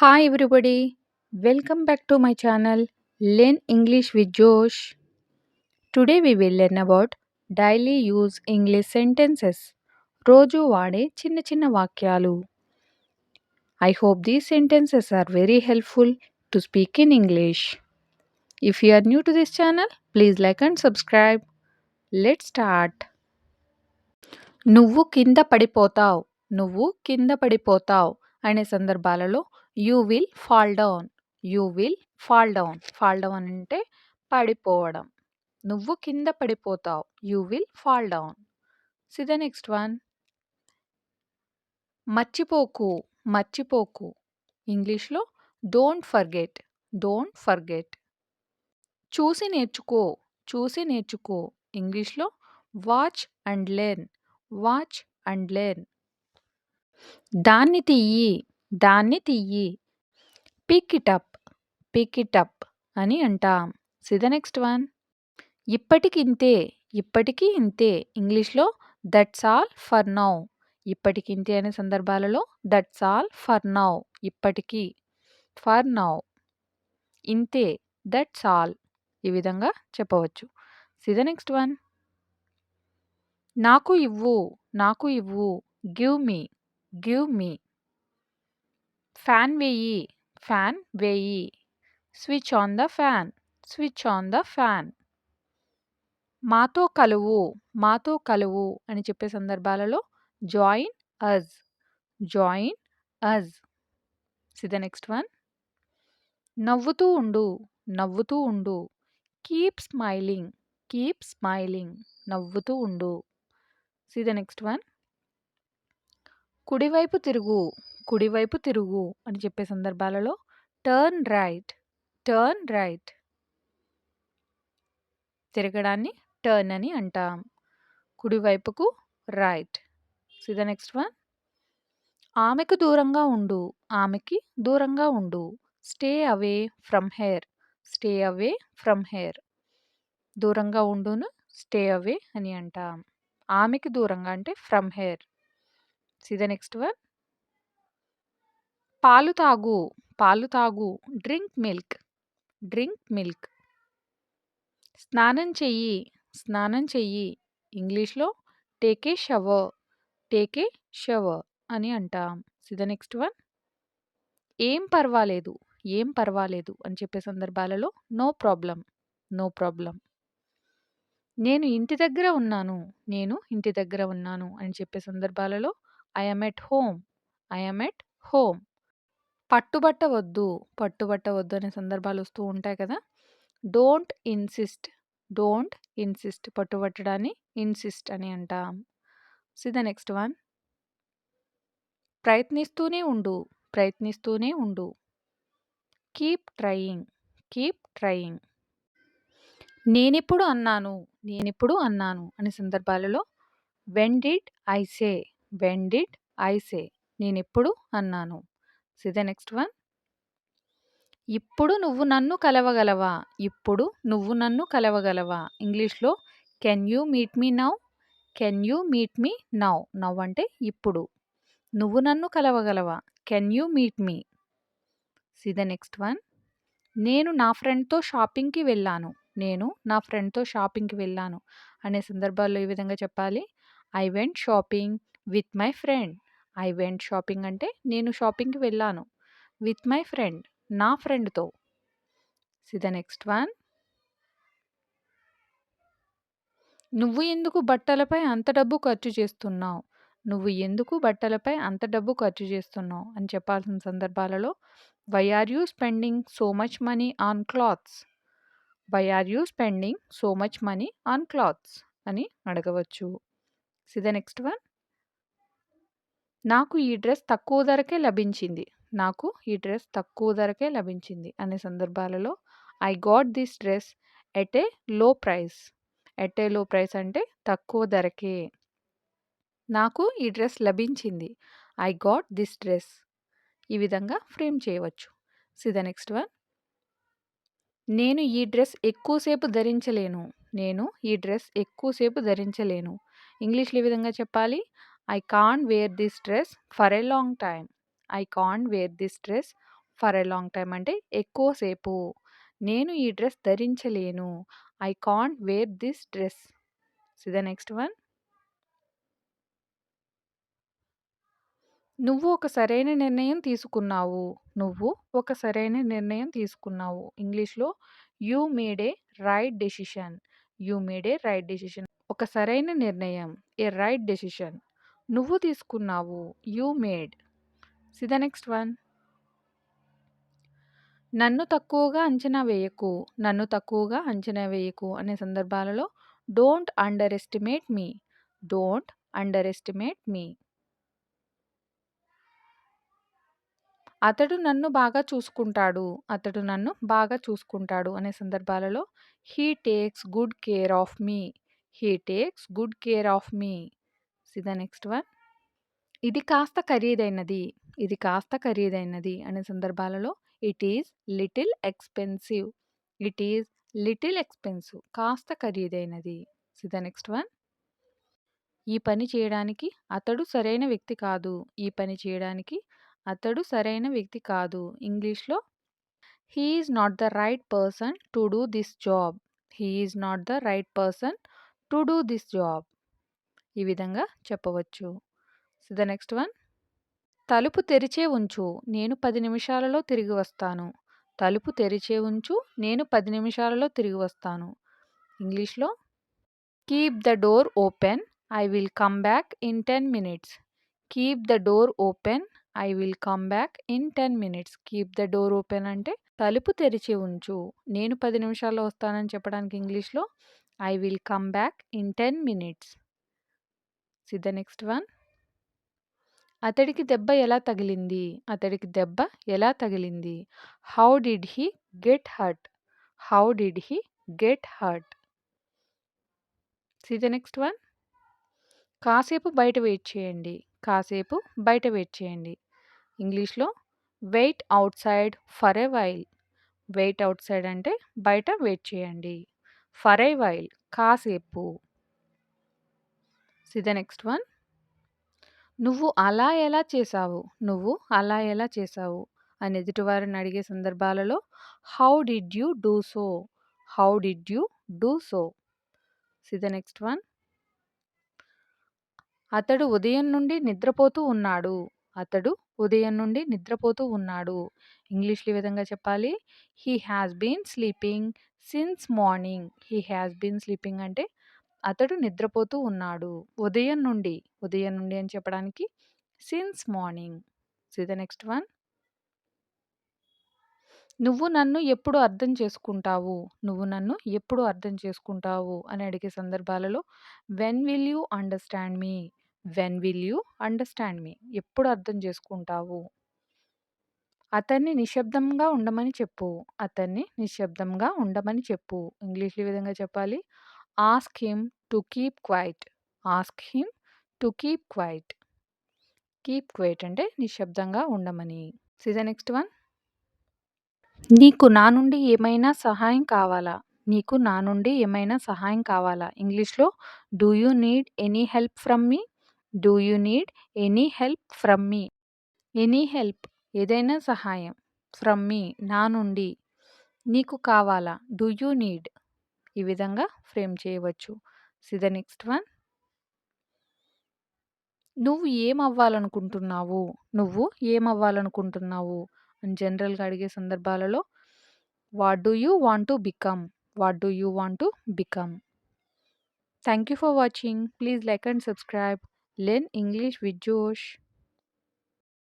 Hi everybody, welcome back to my channel Learn English with Josh. Today we will learn about daily use English sentences. రోజు వాడే చిన్న చిన్న వాక్యాలు. I hope these sentences are very helpful to speak in English. If you are new to this channel, please like and subscribe. Let's start. నువ్వు కింద పడిపోతావు. నువ్వు కింద పడిపోతావు అనే సందర్భాలలో you will fall down. You will fall down. Fall down అంటే పడిపోవడం. నువ్వు కింద పడిపోతావు. You will fall down. See the next one. మర్చిపోకు. మర్చిపోకు. ఇంగ్లీష్లో డోంట్ ఫర్గెట్. Don't forget. చూసి నేర్చుకో. చూసి నేర్చుకో. ఇంగ్లీష్లో watch and learn. Watch and learn. దాన్ని తియ్యి. దాన్ని తియ్యి. Pick it up. Pick it up అని అంటాం. See the next one. ఇప్పటికింతే. ఇప్పటికి ఇంతే. ఇంగ్లీష్లో దట్స్ ఆల్ ఫర్ నౌ. ఇప్పటికింతే అనే సందర్భాలలో దట్స్ ఆల్ ఫర్ నౌ. ఇప్పటికి. For now. ఇంతే. That's all. ఈ విధంగా చెప్పవచ్చు. See the next one. నాకు ఇవ్వు. నాకు ఇవ్వు. Give me. Give me. Fan వేయి. ఫ్యాన్ వేయి. Switch on the fan. Switch on the fan. మాతో కలువు. మాతో కలువు అని చెప్పే సందర్భాలలో join us. Join us. See the next one. నవ్వుతూ ఉండు. నవ్వుతూ ఉండు. Keep smiling. Keep smiling. నవ్వుతూ ఉండు. See the next one. కుడివైపు తిరుగు. కుడివైపు తిరుగు అని చెప్పే సందర్భాలలో టర్న్ రైట్. Turn right. తిరగడాన్ని టర్న్ అని అంటాం. కుడివైపుకు right. See the next one. ఆమెకు దూరంగా ఉండు. ఆమెకి దూరంగా ఉండు. Stay away from her. Stay away from her. దూరంగా ఉండును స్టే అవే అని అంటాం. ఆమెకి దూరంగా అంటే from hair. C the next one. పాలు తాగు. పాలు తాగు. Drink milk. Drink milk. స్నానం చెయ్యి. స్నానం చెయ్యి. ఇంగ్లీష్లో take a shower. Take a shower అని అంటాం. See the next one. ఏం పర్వాలేదు. ఏం పర్వాలేదు అని చెప్పే సందర్భాలలో నో ప్రాబ్లం. No problem. నేను ఇంటి దగ్గర ఉన్నాను. నేను ఇంటి దగ్గర ఉన్నాను అని చెప్పే సందర్భాలలో I am at home. I am at home. పట్టుబట్టవద్దు. పట్టుబట్టవద్దు అనే సందర్భాలు వస్తూ ఉంటాయి కదా. Don't insist. Don't insist. పట్టుబట్టడాన్ని ఇన్సిస్ట్ అని అంటాం. See the next one. ప్రయత్నిస్తూనే ఉండు. ప్రయత్నిస్తూనే ఉండు. Keep trying. Keep trying. నేనిప్పుడు అన్నాను. నేనిప్పుడు అన్నాను అనే సందర్భాలలో when did I say. When did I say. నేనెప్పుడు అన్నాను. See the next one. ఇప్పుడు నువ్వు నన్ను కలవగలవా. ఇప్పుడు నువ్వు నన్ను కలవగలవా. ఇంగ్లీష్లో can you meet me now. Can you meet me now. Now అంటే ఇప్పుడు. నువ్వు నన్ను కలవగలవా. Can you meet me. See the next one. నేను నా ఫ్రెండ్తో షాపింగ్కి వెళ్ళాను. నేను నా ఫ్రెండ్తో షాపింగ్కి వెళ్ళాను అనే సందర్భాల్లో ఈ విధంగా చెప్పాలి. I went shopping with my friend. I went shopping అంటే నేను షాపింగ్కి వెళ్ళాను. విత్ మై ఫ్రెండ్ నా ఫ్రెండ్తో. C the next one. నువ్వు ఎందుకు బట్టలపై అంత డబ్బు ఖర్చు చేస్తున్నావు. నువ్వు ఎందుకు బట్టలపై అంత డబ్బు ఖర్చు చేస్తున్నావు అని చెప్పాల్సిన సందర్భాలలో why are you spending so much money on clothes. Why are you spending so much money on clothes అని అడగవచ్చు. See the next one. నాకు ఈ డ్రెస్ తక్కువ ధరకే లభించింది. నాకు ఈ డ్రెస్ తక్కువ ధరకే లభించింది అనే సందర్భాలలో I got this dress at a లో ప్రైస్. ఎట్ ఏ లో ప్రైస్ అంటే తక్కువ ధరకే. నాకు ఈ డ్రెస్ లభించింది. I got this dress. ఈ విధంగా ఫ్రేమ్ చేయవచ్చు. C the next one. నేను ఈ డ్రెస్ ఎక్కువసేపు ధరించలేను. నేను ఈ డ్రెస్ ఎక్కువసేపు ధరించలేను. ఇంగ్లీష్లో ఈ విధంగా చెప్పాలి. I can't wear this dress for a long time. I can't wear this dress for a long time అంటే ఎక్కువసేపు. నేను ఈ డ్రెస్ ధరించలేను. I can't wear this dress. See the next one. నువ్వు ఒక సరైన నిర్ణయం తీసుకున్నావు. నువ్వు ఒక సరైన నిర్ణయం తీసుకున్నావు. ఇంగ్లీష్‌లో you made a right decision. You made a right decision. ఒక సరైన నిర్ణయం. A right decision. నువ్వు తీసుకున్నావు. You made. See the next one. నన్ను తక్కువగా అంచనా వేయకు. నన్ను తక్కువగా అంచనా వేయకు అనే సందర్భాలలో don't underestimate me. Don't underestimate me. అతడు నన్ను బాగా చూసుకుంటాడు. అతడు నన్ను బాగా చూసుకుంటాడు అనే సందర్భాలలో he takes good care of me. He takes good care of me. See the next one. ఇది కాస్త ఖరీదైనది. ఇది కాస్త ఖరీదైనది అనే సందర్భాలలో it is little expensive. It is little expensive. కాస్త ఖరీదైనది. See the next one. ఈ పని చేయడానికి అతడు సరైన వ్యక్తి కాదు. ఈ పని చేయడానికి అతడు సరైన వ్యక్తి కాదు. ఇంగ్లీష్‌లో he is not the right person to do this job. He is not the right person to do this job. ఈ విధంగా చెప్పవచ్చు. So the next one. తలుపు తెరిచే ఉంచు. నేను 10 నిమిషాలలో తిరిగి వస్తాను. తలుపు తెరిచే ఉంచు. నేను 10 నిమిషాలలో తిరిగి వస్తాను. ఇంగ్లీష్‌లో keep the door open. I will come back in 10 minutes. Keep the door open. I will come back in 10 minutes. Keep the door open అంటే తలుపు తెరిచి ఉంచు. నేను 10 నిమిషాల్లో వస్తానని చెప్పడానికి ఇంగ్లీష్‌లో I will come back in 10 minutes. See the next one. అతడికి దెబ్బ ఎలా తగిలింది? అతడికి దెబ్బ ఎలా తగిలింది? How did he get hurt? How did he get hurt? See the next one. కాసేపు బయట వెయిట్ చేయండి. కాసేపు బయట వెయిట్ చేయండి. ఇంగ్లీష్‌లో wait outside for a while. Wait outside అంటే బయట వెయిట్ చేయండి. ఫర్ ఎ వైల్ కాసేపు. See the next one. నువ్వు అలా ఎలా చేశావు? నువ్వు అలా ఎలా చేశావు? అని ఎదుటివారిని అడిగే సందర్భాలలో how did you do so? How did you do so? See the next one. అతడు ఉదయం నుండి నిద్రపోతూ ఉన్నాడు. అతడు ఉదయం నుండి నిద్రపోతూ ఉన్నాడు. ఇంగ్లీష్‌లో ఈ విధంగా చెప్పాలి. He has been sleeping since morning. He has been sleeping అంటే అతడు నిద్రపోతూ ఉన్నాడు. ఉదయం నుండి, ఉదయం నుండి అని చెప్పడానికి since morning. See the next one. నువ్వు నన్ను ఎప్పుడు అర్థం చేసుకుంటావు? నువ్వు నన్ను ఎప్పుడు అర్థం చేసుకుంటావు అని అడిగే సందర్భాలలో when will you understand me? When will you understand me? ఎప్పుడు అర్థం చేసుకుంటావు? అతన్ని నిశ్శబ్దంగా ఉండమని చెప్పు. అతన్ని నిశ్శబ్దంగా ఉండమని చెప్పు. ఇంగ్లీష్‌లో ఈ విధంగా చెప్పాలి. Ask him to keep quiet. Ask him to keep quiet. Keep quiet అంటే నిశ్శబ్దంగా ఉండమని. See the next one. నీకు నా నుండి ఏమైనా సహాయం కావాలా? నీకు నా నుండి ఏమైనా సహాయం కావాలా? ఇంగ్లీష్‌లో do you need any help from me? Do you need any help from me? Any help ఏదైనా సహాయం. ఫ్రమ్ మీ నా నుండి. నీకు కావాలా? Do you need? ఈ విధంగా ఫ్రేమ్ చేయవచ్చు. See the next one. నువ్వు ఏమవ్వాలనుకుంటున్నావు? నువ్వు ఏమవ్వాలనుకుంటున్నావు? అని జనరల్‌గా అడిగే సందర్భాలలో what do you want to become? What do you want to become? Thank you for watching. Please like and subscribe. Learn English with Josh.